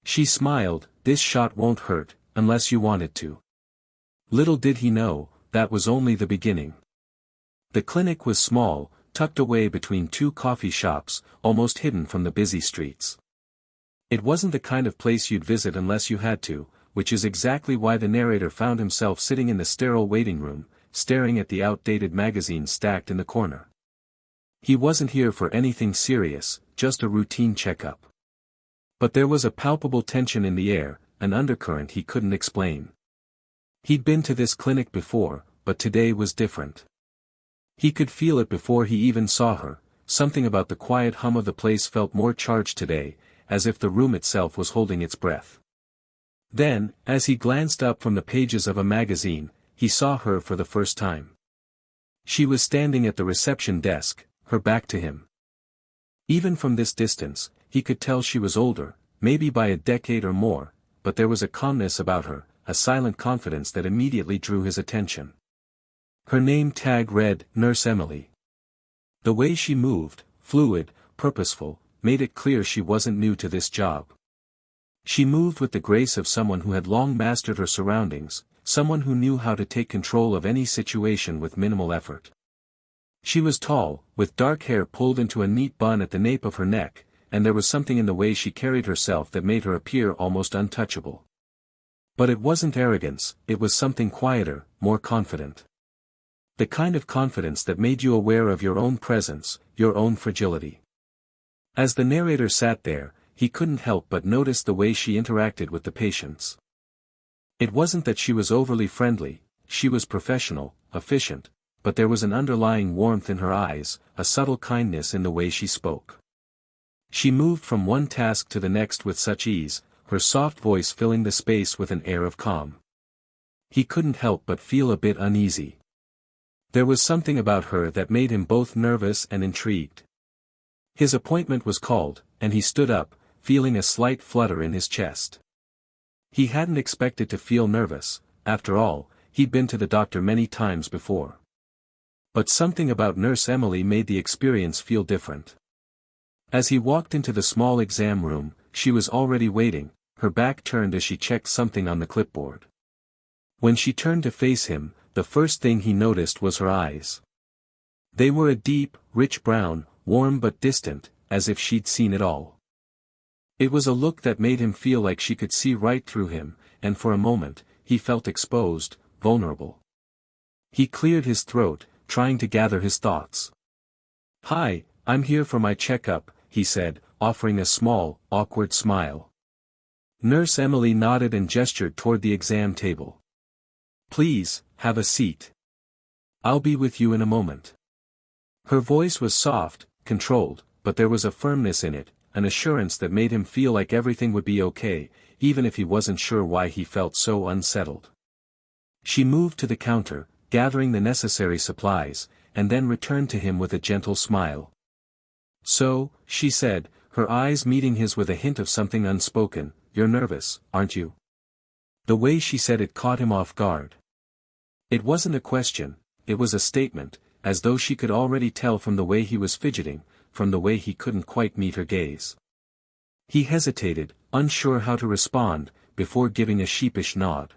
She smiled, "This shot won't hurt, unless you want it to." Little did he know, that was only the beginning. The clinic was small, tucked away between two coffee shops, almost hidden from the busy streets. It wasn't the kind of place you'd visit unless you had to, which is exactly why the narrator found himself sitting in the sterile waiting room, staring at the outdated magazines stacked in the corner. He wasn't here for anything serious, just a routine checkup. But there was a palpable tension in the air, an undercurrent he couldn't explain. He'd been to this clinic before, but today was different. He could feel it before he even saw her, something about the quiet hum of the place felt more charged today, as if the room itself was holding its breath. Then, as he glanced up from the pages of a magazine, he saw her for the first time. She was standing at the reception desk, her back to him. Even from this distance, he could tell she was older, maybe by a decade or more, but there was a calmness about her, a silent confidence that immediately drew his attention. Her name tag read, Nurse Emily. The way she moved, fluid, purposeful, made it clear she wasn't new to this job. She moved with the grace of someone who had long mastered her surroundings, someone who knew how to take control of any situation with minimal effort. She was tall, with dark hair pulled into a neat bun at the nape of her neck, and there was something in the way she carried herself that made her appear almost untouchable. But it wasn't arrogance, it was something quieter, more confident. The kind of confidence that made you aware of your own presence, your own fragility. As the narrator sat there, he couldn't help but notice the way she interacted with the patients. It wasn't that she was overly friendly, she was professional, efficient, but there was an underlying warmth in her eyes, a subtle kindness in the way she spoke. She moved from one task to the next with such ease, her soft voice filling the space with an air of calm. He couldn't help but feel a bit uneasy. There was something about her that made him both nervous and intrigued. His appointment was called, and he stood up, feeling a slight flutter in his chest. He hadn't expected to feel nervous, after all, he'd been to the doctor many times before. But something about Nurse Emily made the experience feel different. As he walked into the small exam room, she was already waiting, her back turned as she checked something on the clipboard. When she turned to face him, the first thing he noticed was her eyes. They were a deep, rich brown, warm but distant, as if she'd seen it all. It was a look that made him feel like she could see right through him, and for a moment, he felt exposed, vulnerable. He cleared his throat, trying to gather his thoughts. "Hi, I'm here for my checkup," he said, offering a small, awkward smile. Nurse Emily nodded and gestured toward the exam table. "Please, have a seat. I'll be with you in a moment." Her voice was soft, controlled, but there was a firmness in it, an assurance that made him feel like everything would be okay, even if he wasn't sure why he felt so unsettled. She moved to the counter, gathering the necessary supplies, and then returned to him with a gentle smile. "So," she said, her eyes meeting his with a hint of something unspoken, "you're nervous, aren't you?" The way she said it caught him off guard. It wasn't a question, it was a statement, as though she could already tell from the way he was fidgeting, from the way he couldn't quite meet her gaze. He hesitated, unsure how to respond, before giving a sheepish nod.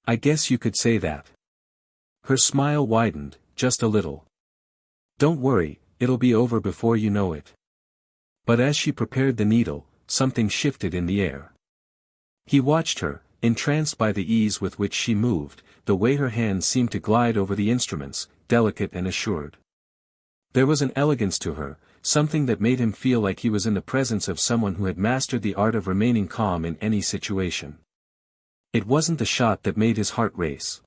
"I guess you could say that." Her smile widened, just a little. "Don't worry, it'll be over before you know it." But as she prepared the needle, something shifted in the air. He watched her, entranced by the ease with which she moved, the way her hands seemed to glide over the instruments, delicate and assured. There was an elegance to her, something that made him feel like he was in the presence of someone who had mastered the art of remaining calm in any situation. It wasn't the shot that made his heart race.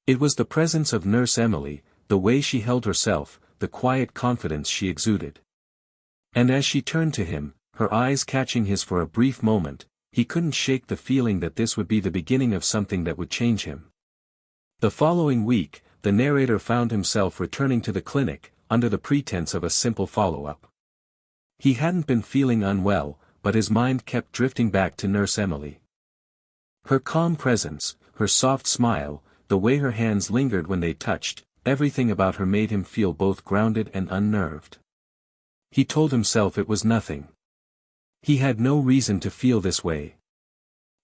It was the presence of Nurse Emily, the way she held herself, the quiet confidence she exuded. And as she turned to him, her eyes catching his for a brief moment, he couldn't shake the feeling that this would be the beginning of something that would change him. The following week, the narrator found himself returning to the clinic, under the pretense of a simple follow-up. He hadn't been feeling unwell, but his mind kept drifting back to Nurse Emily. Her calm presence, her soft smile, the way her hands lingered when they touched, everything about her made him feel both grounded and unnerved. He told himself it was nothing. He had no reason to feel this way.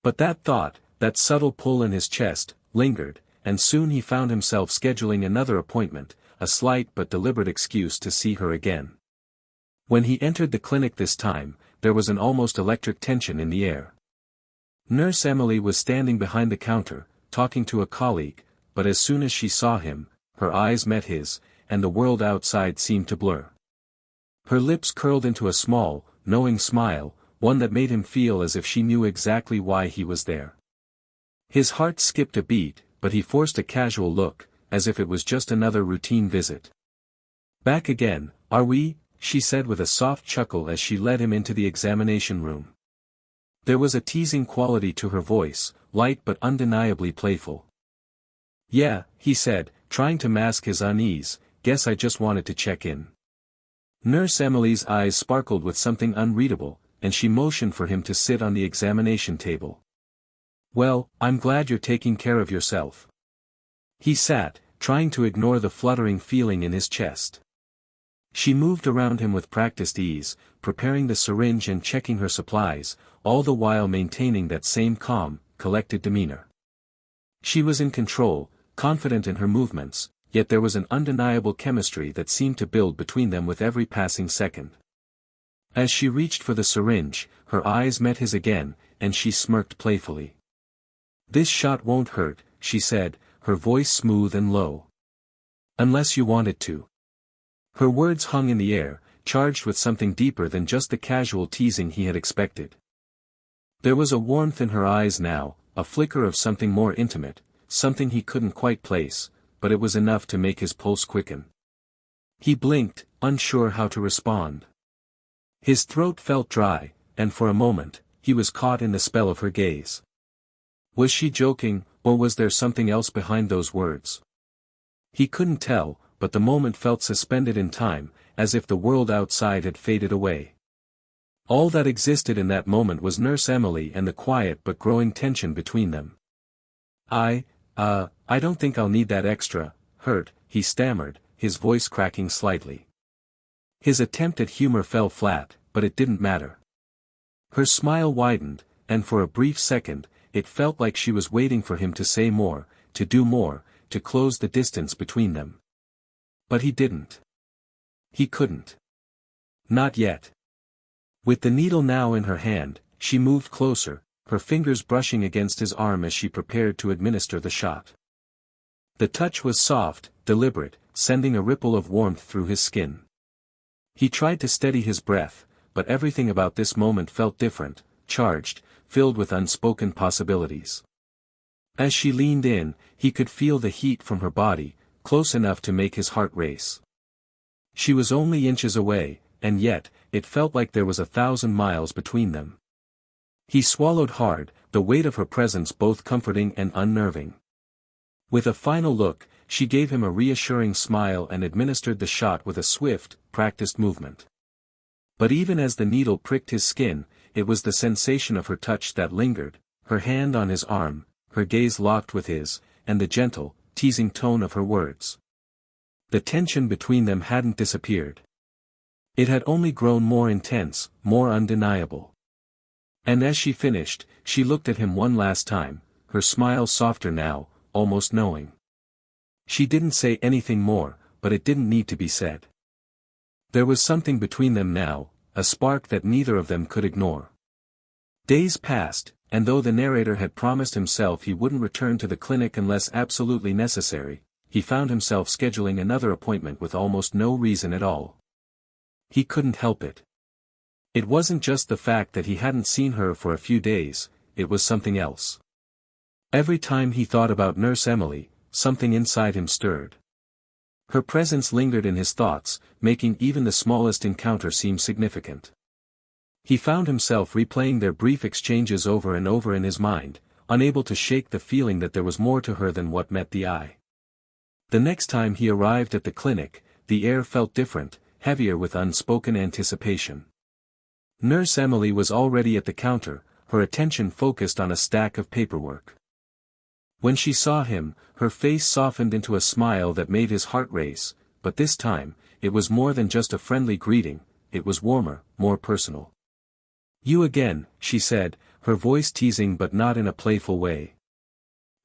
But that thought, that subtle pull in his chest, lingered, and soon he found himself scheduling another appointment, a slight but deliberate excuse to see her again. When he entered the clinic this time, there was an almost electric tension in the air. Nurse Emily was standing behind the counter, talking to a colleague, but as soon as she saw him, her eyes met his, and the world outside seemed to blur. Her lips curled into a small, knowing smile, one that made him feel as if she knew exactly why he was there. His heart skipped a beat, but he forced a casual look, as if it was just another routine visit. "Back again, are we?" she said with a soft chuckle as she led him into the examination room. There was a teasing quality to her voice, light but undeniably playful. "Yeah," he said, trying to mask his unease, "guess I just wanted to check in." Nurse Emily's eyes sparkled with something unreadable, and she motioned for him to sit on the examination table. "Well, I'm glad you're taking care of yourself." He sat, trying to ignore the fluttering feeling in his chest. She moved around him with practiced ease, preparing the syringe and checking her supplies, all the while maintaining that same calm, collected demeanor. She was in control, confident in her movements, yet there was an undeniable chemistry that seemed to build between them with every passing second. As she reached for the syringe, her eyes met his again, and she smirked playfully. "This shot won't hurt," she said, her voice smooth and low. "Unless you want it to." Her words hung in the air, charged with something deeper than just the casual teasing he had expected. There was a warmth in her eyes now, a flicker of something more intimate, something he couldn't quite place, but it was enough to make his pulse quicken. He blinked, unsure how to respond. His throat felt dry, and for a moment, he was caught in the spell of her gaze. Was she joking, or was there something else behind those words? He couldn't tell, but the moment felt suspended in time, as if the world outside had faded away. All that existed in that moment was Nurse Emily and the quiet but growing tension between them. I don't think I'll need that extra, hurt," he stammered, his voice cracking slightly. His attempt at humor fell flat, but it didn't matter. Her smile widened, and for a brief second, it felt like she was waiting for him to say more, to do more, to close the distance between them. But he didn't. He couldn't. Not yet. With the needle now in her hand, she moved closer, her fingers brushing against his arm as she prepared to administer the shot. The touch was soft, deliberate, sending a ripple of warmth through his skin. He tried to steady his breath, but everything about this moment felt different, charged, filled with unspoken possibilities. As she leaned in, he could feel the heat from her body, close enough to make his heart race. She was only inches away, and yet, it felt like there was 1,000 miles between them. He swallowed hard, the weight of her presence both comforting and unnerving. With a final look, she gave him a reassuring smile and administered the shot with a swift, practiced movement. But even as the needle pricked his skin, it was the sensation of her touch that lingered, her hand on his arm, her gaze locked with his, and the gentle, teasing tone of her words. The tension between them hadn't disappeared. It had only grown more intense, more undeniable. And as she finished, she looked at him one last time, her smile softer now, almost knowing. She didn't say anything more, but it didn't need to be said. There was something between them now, a spark that neither of them could ignore. Days passed, and though the narrator had promised himself he wouldn't return to the clinic unless absolutely necessary, he found himself scheduling another appointment with almost no reason at all. He couldn't help it. It wasn't just the fact that he hadn't seen her for a few days, it was something else. Every time he thought about Nurse Emily, something inside him stirred. Her presence lingered in his thoughts, making even the smallest encounter seem significant. He found himself replaying their brief exchanges over and over in his mind, unable to shake the feeling that there was more to her than what met the eye. The next time he arrived at the clinic, the air felt different, heavier with unspoken anticipation. Nurse Emily was already at the counter, her attention focused on a stack of paperwork. When she saw him, her face softened into a smile that made his heart race, but this time, it was more than just a friendly greeting, it was warmer, more personal. You again, she said, her voice teasing but not in a playful way.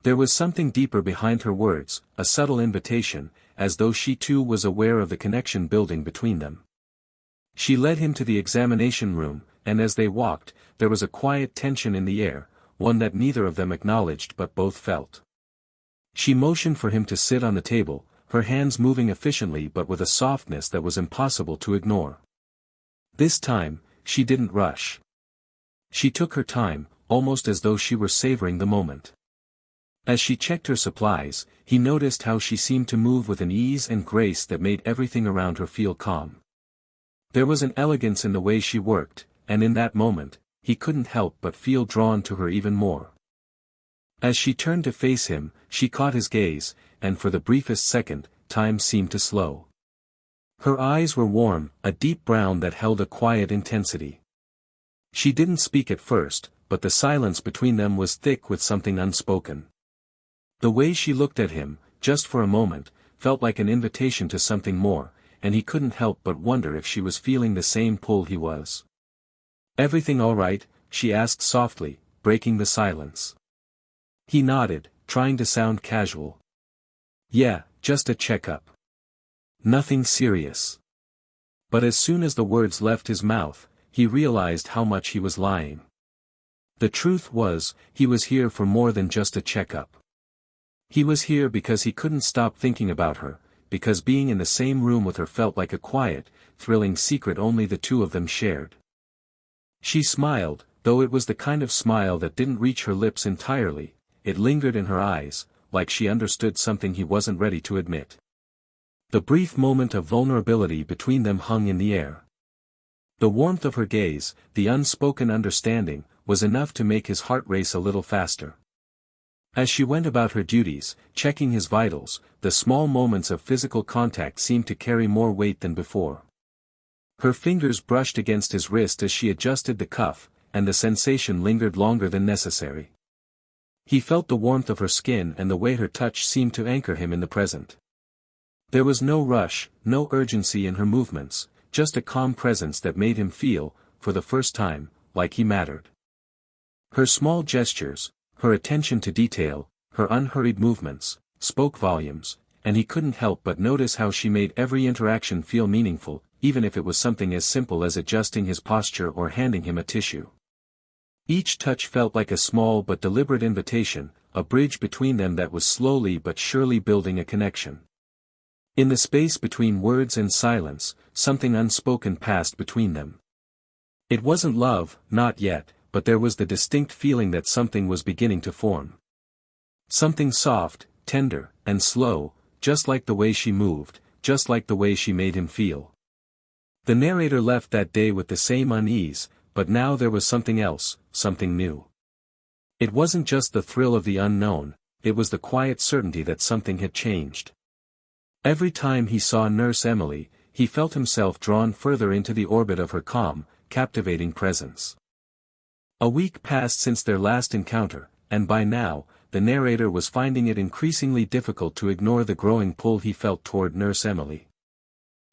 There was something deeper behind her words, a subtle invitation, as though she too was aware of the connection building between them. She led him to the examination room, and as they walked, there was a quiet tension in the air, one that neither of them acknowledged but both felt. She motioned for him to sit on the table, her hands moving efficiently but with a softness that was impossible to ignore. This time, she didn't rush. She took her time, almost as though she were savoring the moment. As she checked her supplies, he noticed how she seemed to move with an ease and grace that made everything around her feel calm. There was an elegance in the way she worked, and in that moment, he couldn't help but feel drawn to her even more. As she turned to face him, she caught his gaze, and for the briefest second, time seemed to slow. Her eyes were warm, a deep brown that held a quiet intensity. She didn't speak at first, but the silence between them was thick with something unspoken. The way she looked at him, just for a moment, felt like an invitation to something more, and he couldn't help but wonder if she was feeling the same pull he was. "Everything all right?" she asked softly, breaking the silence. He nodded, trying to sound casual. "Yeah, just a checkup. Nothing serious." But as soon as the words left his mouth, he realized how much he was lying. The truth was, he was here for more than just a checkup. He was here because he couldn't stop thinking about her, because being in the same room with her felt like a quiet, thrilling secret only the two of them shared. She smiled, though it was the kind of smile that didn't reach her lips entirely, it lingered in her eyes, like she understood something he wasn't ready to admit. The brief moment of vulnerability between them hung in the air. The warmth of her gaze, the unspoken understanding, was enough to make his heart race a little faster. As she went about her duties, checking his vitals, the small moments of physical contact seemed to carry more weight than before. Her fingers brushed against his wrist as she adjusted the cuff, and the sensation lingered longer than necessary. He felt the warmth of her skin and the way her touch seemed to anchor him in the present. There was no rush, no urgency in her movements, just a calm presence that made him feel, for the first time, like he mattered. Her small gestures, her attention to detail, her unhurried movements, spoke volumes, and he couldn't help but notice how she made every interaction feel meaningful, even if it was something as simple as adjusting his posture or handing him a tissue. Each touch felt like a small but deliberate invitation, a bridge between them that was slowly but surely building a connection. In the space between words and silence, something unspoken passed between them. It wasn't love, not yet, but there was the distinct feeling that something was beginning to form. Something soft, tender, and slow, just like the way she moved, just like the way she made him feel. The narrator left that day with the same unease, but now there was something else, something new. It wasn't just the thrill of the unknown, it was the quiet certainty that something had changed. Every time he saw Nurse Emily, he felt himself drawn further into the orbit of her calm, captivating presence. A week passed since their last encounter, and by now, the narrator was finding it increasingly difficult to ignore the growing pull he felt toward Nurse Emily.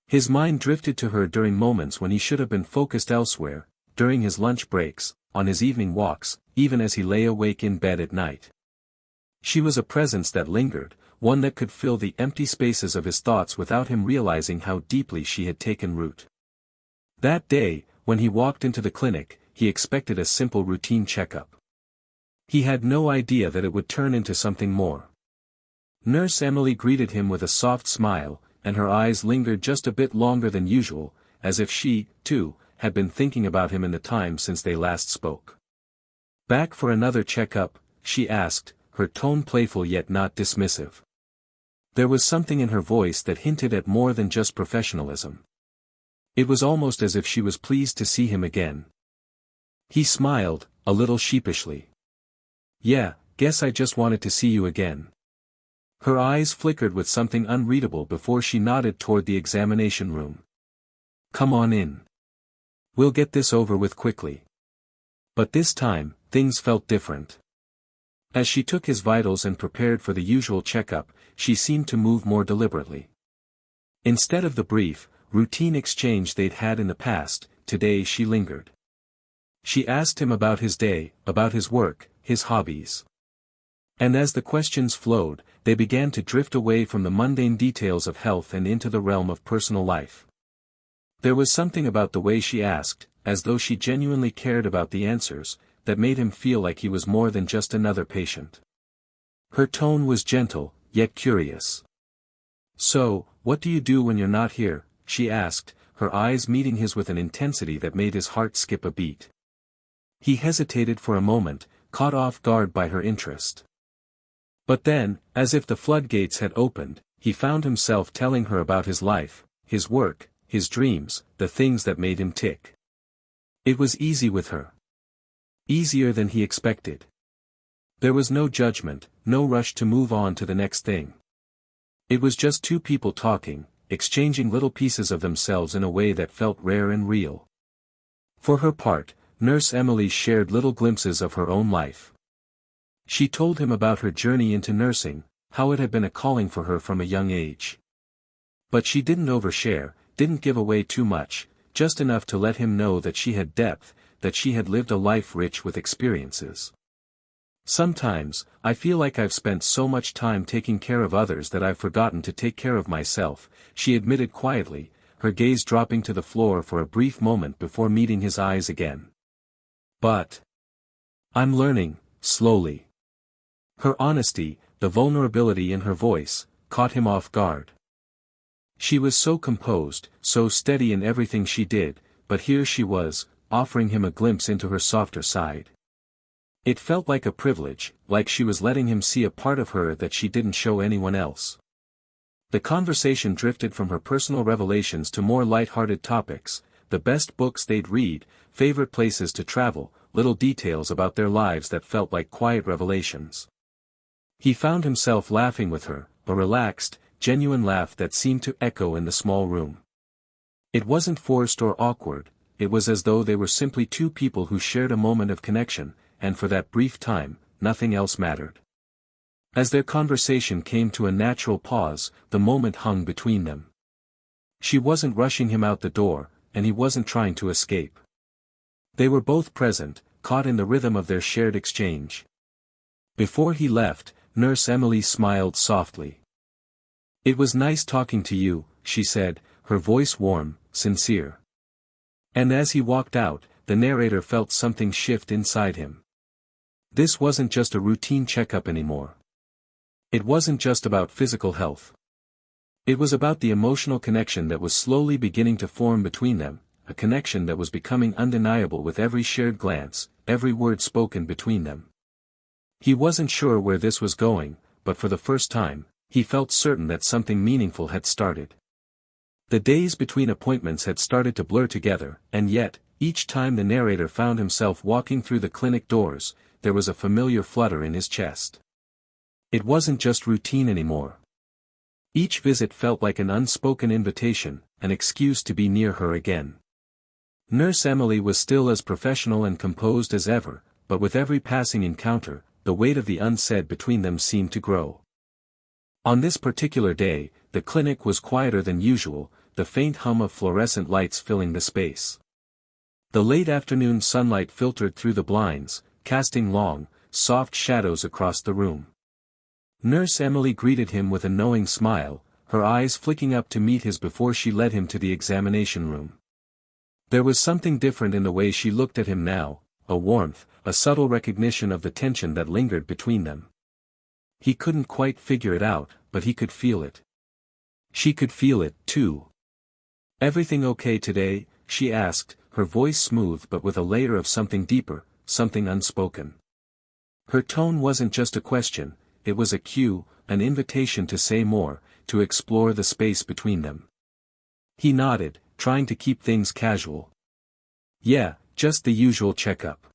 His mind drifted to her during moments when he should have been focused elsewhere, during his lunch breaks, on his evening walks, even as he lay awake in bed at night. She was a presence that lingered, one that could fill the empty spaces of his thoughts without him realizing how deeply she had taken root. That day, when he walked into the clinic, he expected a simple routine checkup. He had no idea that it would turn into something more. Nurse Emily greeted him with a soft smile, and her eyes lingered just a bit longer than usual, as if she, too, had been thinking about him in the time since they last spoke. "Back for another checkup?" she asked, her tone playful yet not dismissive. There was something in her voice that hinted at more than just professionalism. It was almost as if she was pleased to see him again. He smiled, a little sheepishly. "Yeah, guess I just wanted to see you again." Her eyes flickered with something unreadable before she nodded toward the examination room. "Come on in. We'll get this over with quickly." But this time, things felt different. As she took his vitals and prepared for the usual checkup, she seemed to move more deliberately. Instead of the brief, routine exchange they'd had in the past, today she lingered. She asked him about his day, about his work, his hobbies. And as the questions flowed, they began to drift away from the mundane details of health and into the realm of personal life. There was something about the way she asked, as though she genuinely cared about the answers, that made him feel like he was more than just another patient. Her tone was gentle, yet curious. "So, what do you do when you're not here?" she asked, her eyes meeting his with an intensity that made his heart skip a beat. He hesitated for a moment, caught off guard by her interest. But then, as if the floodgates had opened, he found himself telling her about his life, his work, his dreams, the things that made him tick. It was easy with her. Easier than he expected. There was no judgment, no rush to move on to the next thing. It was just two people talking, exchanging little pieces of themselves in a way that felt rare and real. For her part, Nurse Emily shared little glimpses of her own life. She told him about her journey into nursing, how it had been a calling for her from a young age. But she didn't overshare, didn't give away too much, just enough to let him know that she had depth, that she had lived a life rich with experiences. "Sometimes, I feel like I've spent so much time taking care of others that I've forgotten to take care of myself," she admitted quietly, her gaze dropping to the floor for a brief moment before meeting his eyes again. "But I'm learning, slowly." Her honesty, the vulnerability in her voice, caught him off guard. She was so composed, so steady in everything she did, but here she was, offering him a glimpse into her softer side. It felt like a privilege, like she was letting him see a part of her that she didn't show anyone else. The conversation drifted from her personal revelations to more light-hearted topics, the best books they'd read, favorite places to travel, little details about their lives that felt like quiet revelations. He found himself laughing with her, a relaxed, genuine laugh that seemed to echo in the small room. It wasn't forced or awkward, it was as though they were simply two people who shared a moment of connection, and for that brief time, nothing else mattered. As their conversation came to a natural pause, the moment hung between them. She wasn't rushing him out the door, and he wasn't trying to escape. They were both present, caught in the rhythm of their shared exchange. Before he left, Nurse Emily smiled softly. "It was nice talking to you," she said, her voice warm, sincere. And as he walked out, the narrator felt something shift inside him. This wasn't just a routine checkup anymore. It wasn't just about physical health. It was about the emotional connection that was slowly beginning to form between them, a connection that was becoming undeniable with every shared glance, every word spoken between them. He wasn't sure where this was going, but for the first time, he felt certain that something meaningful had started. The days between appointments had started to blur together, and yet, each time the narrator found himself walking through the clinic doors, there was a familiar flutter in his chest. It wasn't just routine anymore. Each visit felt like an unspoken invitation, an excuse to be near her again. Nurse Emily was still as professional and composed as ever, but with every passing encounter, the weight of the unsaid between them seemed to grow. On this particular day, the clinic was quieter than usual, the faint hum of fluorescent lights filling the space. The late afternoon sunlight filtered through the blinds, casting long, soft shadows across the room. Nurse Emily greeted him with a knowing smile, her eyes flicking up to meet his before she led him to the examination room. There was something different in the way she looked at him now, a warmth, a subtle recognition of the tension that lingered between them. He couldn't quite figure it out, but he could feel it. She could feel it, too. "Everything okay today?" she asked, her voice smooth but with a layer of something deeper, something unspoken. Her tone wasn't just a question, it was a cue, an invitation to say more, to explore the space between them. He nodded, trying to keep things casual. "Yeah, just the usual checkup."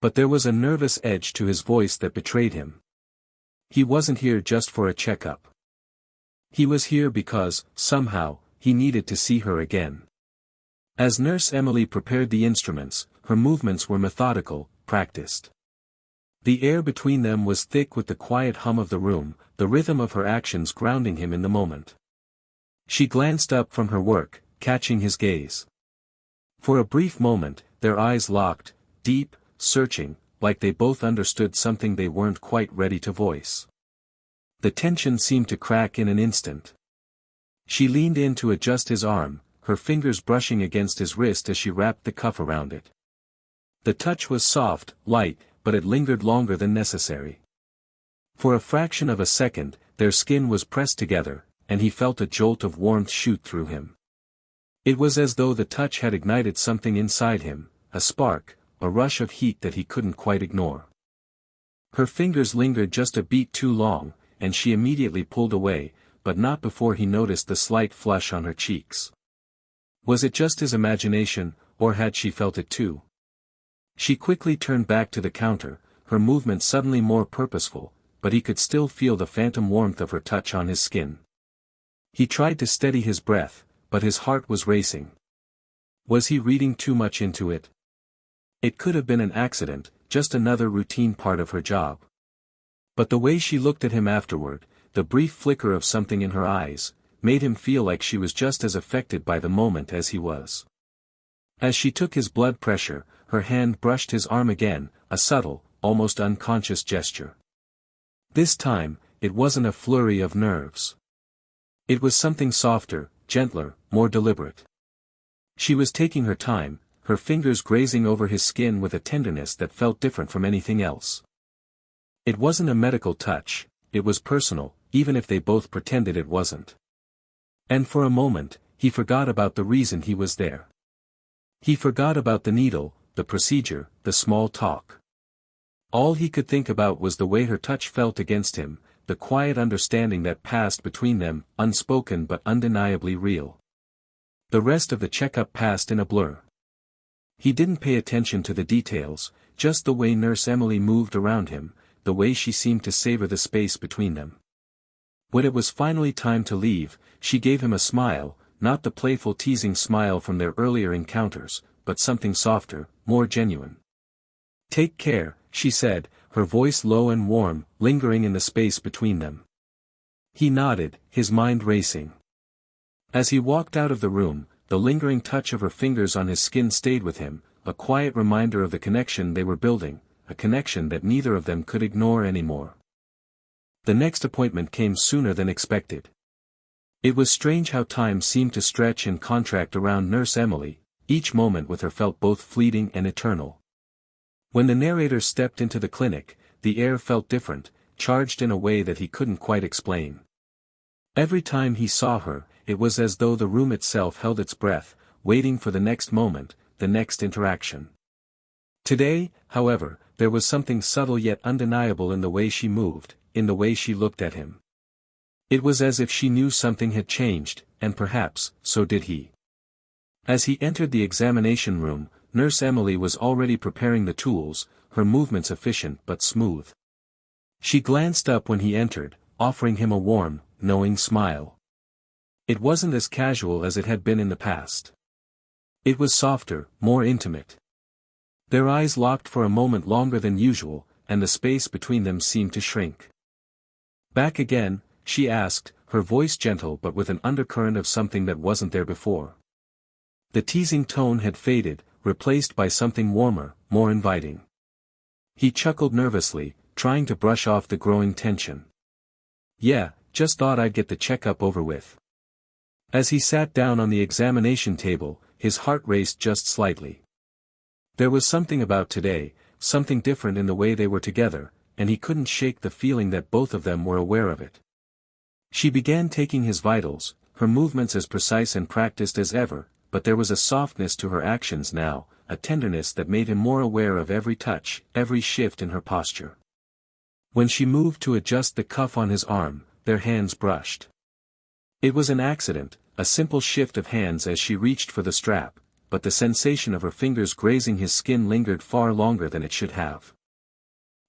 But there was a nervous edge to his voice that betrayed him. He wasn't here just for a checkup. He was here because, somehow, he needed to see her again. As Nurse Emily prepared the instruments, her movements were methodical, practiced. The air between them was thick with the quiet hum of the room, the rhythm of her actions grounding him in the moment. She glanced up from her work, catching his gaze. For a brief moment, their eyes locked, deep, searching, like they both understood something they weren't quite ready to voice. The tension seemed to crack in an instant. She leaned in to adjust his arm, her fingers brushing against his wrist as she wrapped the cuff around it. The touch was soft, light, but it lingered longer than necessary. For a fraction of a second, their skin was pressed together, and he felt a jolt of warmth shoot through him. It was as though the touch had ignited something inside him, a spark, a rush of heat that he couldn't quite ignore. Her fingers lingered just a beat too long, and she immediately pulled away, but not before he noticed the slight flush on her cheeks. Was it just his imagination, or had she felt it too? She quickly turned back to the counter, her movement suddenly more purposeful, but he could still feel the phantom warmth of her touch on his skin. He tried to steady his breath, but his heart was racing. Was he reading too much into it? It could have been an accident, just another routine part of her job. But the way she looked at him afterward, the brief flicker of something in her eyes, made him feel like she was just as affected by the moment as he was. As she took his blood pressure, her hand brushed his arm again, a subtle, almost unconscious gesture. This time, it wasn't a flurry of nerves. It was something softer, gentler, more deliberate. She was taking her time, her fingers grazing over his skin with a tenderness that felt different from anything else. It wasn't a medical touch, it was personal, even if they both pretended it wasn't. And for a moment, he forgot about the reason he was there. He forgot about the needle, the procedure, the small talk. All he could think about was the way her touch felt against him, the quiet understanding that passed between them, unspoken but undeniably real. The rest of the checkup passed in a blur. He didn't pay attention to the details, just the way Nurse Emily moved around him, the way she seemed to savor the space between them. When it was finally time to leave, she gave him a smile, not the playful teasing smile from their earlier encounters, but something softer, more genuine. "Take care," she said, her voice low and warm, lingering in the space between them. He nodded, his mind racing. As he walked out of the room, the lingering touch of her fingers on his skin stayed with him, a quiet reminder of the connection they were building, a connection that neither of them could ignore anymore. The next appointment came sooner than expected. It was strange how time seemed to stretch and contract around Nurse Emily, each moment with her felt both fleeting and eternal. When the narrator stepped into the clinic, the air felt different, charged in a way that he couldn't quite explain. Every time he saw her, it was as though the room itself held its breath, waiting for the next moment, the next interaction. Today, however, there was something subtle yet undeniable in the way she moved, in the way she looked at him. It was as if she knew something had changed, and perhaps, so did he. As he entered the examination room, Nurse Emily was already preparing the tools, her movements efficient but smooth. She glanced up when he entered, offering him a warm, knowing smile. It wasn't as casual as it had been in the past. It was softer, more intimate. Their eyes locked for a moment longer than usual, and the space between them seemed to shrink. "Back again?" she asked, her voice gentle but with an undercurrent of something that wasn't there before. The teasing tone had faded, replaced by something warmer, more inviting. He chuckled nervously, trying to brush off the growing tension. "Yeah, just thought I'd get the checkup over with." As he sat down on the examination table, his heart raced just slightly. There was something about today, something different in the way they were together, and he couldn't shake the feeling that both of them were aware of it. She began taking his vitals, her movements as precise and practiced as ever, but there was a softness to her actions now, a tenderness that made him more aware of every touch, every shift in her posture. When she moved to adjust the cuff on his arm, their hands brushed. It was an accident, a simple shift of hands as she reached for the strap, but the sensation of her fingers grazing his skin lingered far longer than it should have.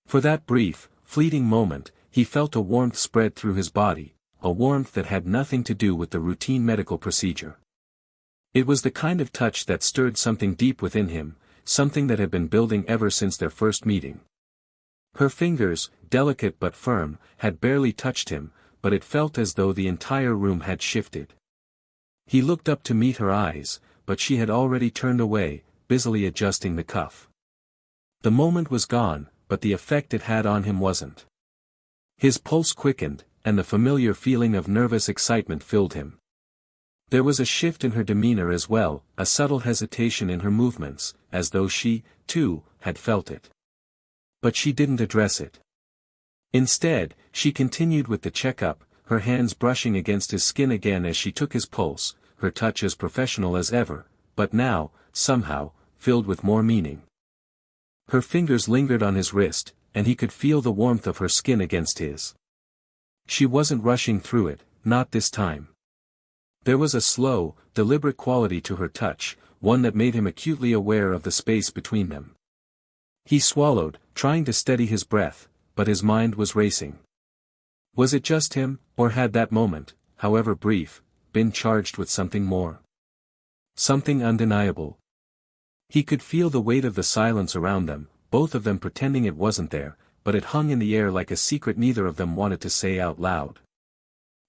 For that brief, fleeting moment, he felt a warmth spread through his body, a warmth that had nothing to do with the routine medical procedure. It was the kind of touch that stirred something deep within him, something that had been building ever since their first meeting. Her fingers, delicate but firm, had barely touched him, but it felt as though the entire room had shifted. He looked up to meet her eyes, but she had already turned away, busily adjusting the cuff. The moment was gone, but the effect it had on him wasn't. His pulse quickened, and the familiar feeling of nervous excitement filled him. There was a shift in her demeanor as well, a subtle hesitation in her movements, as though she, too, had felt it. But she didn't address it. Instead, she continued with the checkup, her hands brushing against his skin again as she took his pulse, her touch as professional as ever, but now, somehow, filled with more meaning. Her fingers lingered on his wrist, and he could feel the warmth of her skin against his. She wasn't rushing through it, not this time. There was a slow, deliberate quality to her touch, one that made him acutely aware of the space between them. He swallowed, trying to steady his breath, but his mind was racing. Was it just him, or had that moment, however brief, been charged with something more? Something undeniable. He could feel the weight of the silence around them, both of them pretending it wasn't there, but it hung in the air like a secret neither of them wanted to say out loud.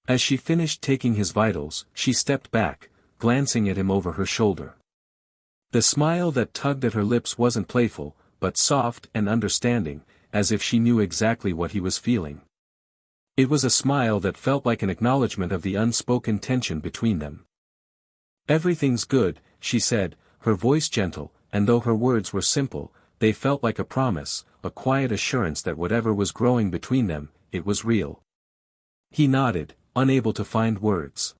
As she finished taking his vitals, she stepped back, glancing at him over her shoulder. The smile that tugged at her lips wasn't playful, but soft and understanding, as if she knew exactly what he was feeling. It was a smile that felt like an acknowledgement of the unspoken tension between them. "Everything's good," she said, her voice gentle, and though her words were simple, they felt like a promise, a quiet assurance that whatever was growing between them, it was real. He nodded, unable to find words.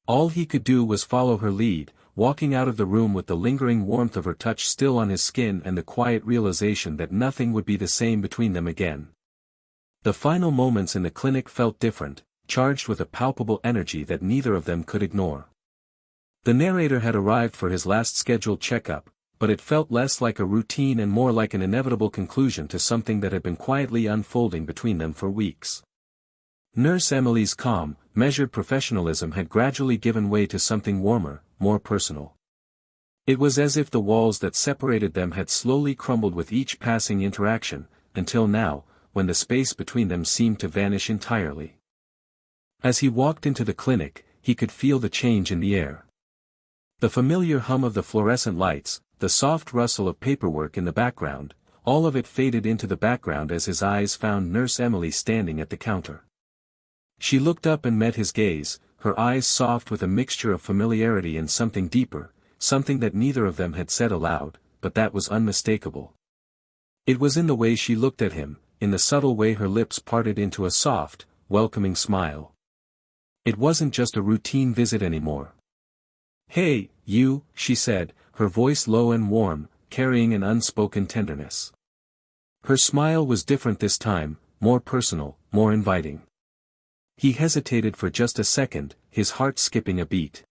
All he could do was follow her lead, walking out of the room with the lingering warmth of her touch still on his skin and the quiet realization that nothing would be the same between them again. The final moments in the clinic felt different, charged with a palpable energy that neither of them could ignore. The narrator had arrived for his last scheduled checkup, but it felt less like a routine and more like an inevitable conclusion to something that had been quietly unfolding between them for weeks. Nurse Emily's calm, measured professionalism had gradually given way to something warmer, more personal. It was as if the walls that separated them had slowly crumbled with each passing interaction, until now, when the space between them seemed to vanish entirely. As he walked into the clinic, he could feel the change in the air. The familiar hum of the fluorescent lights, the soft rustle of paperwork in the background, all of it faded into the background as his eyes found Nurse Emily standing at the counter. She looked up and met his gaze, her eyes soft with a mixture of familiarity and something deeper, something that neither of them had said aloud, but that was unmistakable. It was in the way she looked at him, in the subtle way her lips parted into a soft, welcoming smile. It wasn't just a routine visit anymore. "Hey, you," she said, her voice low and warm, carrying an unspoken tenderness. Her smile was different this time, more personal, more inviting. He hesitated for just a second, his heart skipping a beat.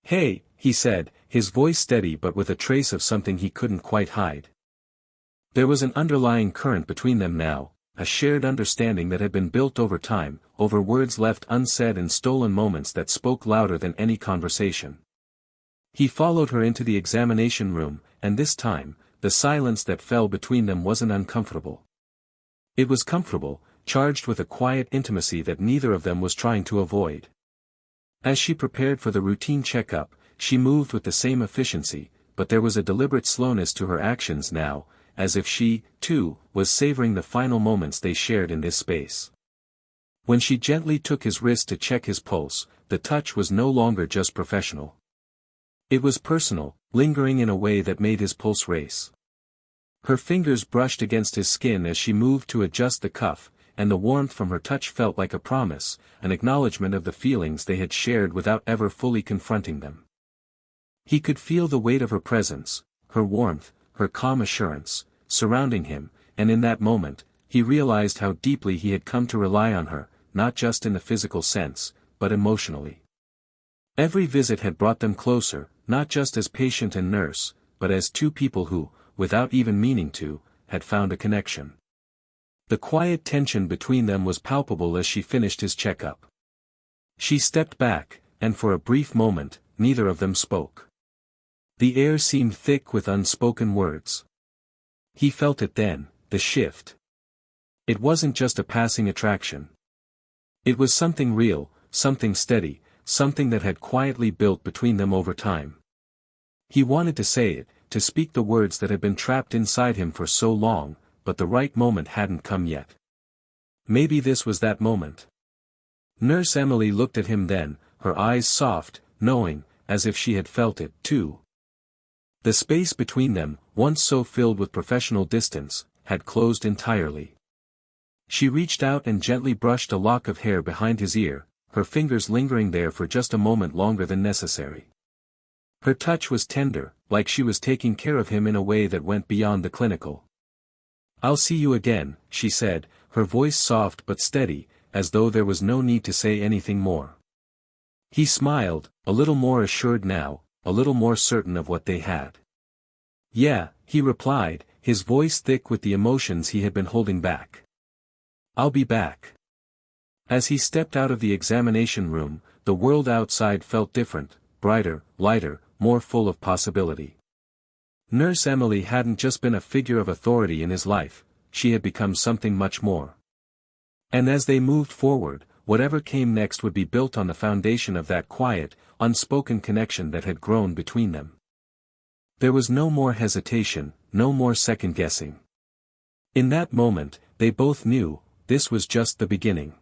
"Hey," he said, his voice steady but with a trace of something he couldn't quite hide. There was an underlying current between them now, a shared understanding that had been built over time, over words left unsaid and stolen moments that spoke louder than any conversation. He followed her into the examination room, and this time, the silence that fell between them wasn't uncomfortable. It was comfortable, charged with a quiet intimacy that neither of them was trying to avoid. As she prepared for the routine checkup, she moved with the same efficiency, but there was a deliberate slowness to her actions now, as if she, too, was savoring the final moments they shared in this space. When she gently took his wrist to check his pulse, the touch was no longer just professional. It was personal, lingering in a way that made his pulse race. Her fingers brushed against his skin as she moved to adjust the cuff, and the warmth from her touch felt like a promise, an acknowledgement of the feelings they had shared without ever fully confronting them. He could feel the weight of her presence, her warmth, her calm assurance, surrounding him, and in that moment, he realized how deeply he had come to rely on her, not just in the physical sense, but emotionally. Every visit had brought them closer, not just as patient and nurse, but as two people who, without even meaning to, had found a connection. The quiet tension between them was palpable as she finished his checkup. She stepped back, and for a brief moment, neither of them spoke. The air seemed thick with unspoken words. He felt it then, the shift. It wasn't just a passing attraction. It was something real, something steady, something that had quietly built between them over time. He wanted to say it, to speak the words that had been trapped inside him for so long, but the right moment hadn't come yet. Maybe this was that moment. Nurse Emily looked at him then, her eyes soft, knowing, as if she had felt it, too. The space between them, once so filled with professional distance, had closed entirely. She reached out and gently brushed a lock of hair behind his ear, her fingers lingering there for just a moment longer than necessary. Her touch was tender, like she was taking care of him in a way that went beyond the clinical. "I'll see you again," she said, her voice soft but steady, as though there was no need to say anything more. He smiled, a little more assured now, a little more certain of what they had. "Yeah," he replied, his voice thick with the emotions he had been holding back. "I'll be back." As he stepped out of the examination room, the world outside felt different, brighter, lighter, more full of possibility. Nurse Emily hadn't just been a figure of authority in his life, she had become something much more. And as they moved forward, whatever came next would be built on the foundation of that quiet, unspoken connection that had grown between them. There was no more hesitation, no more second-guessing. In that moment, they both knew, this was just the beginning.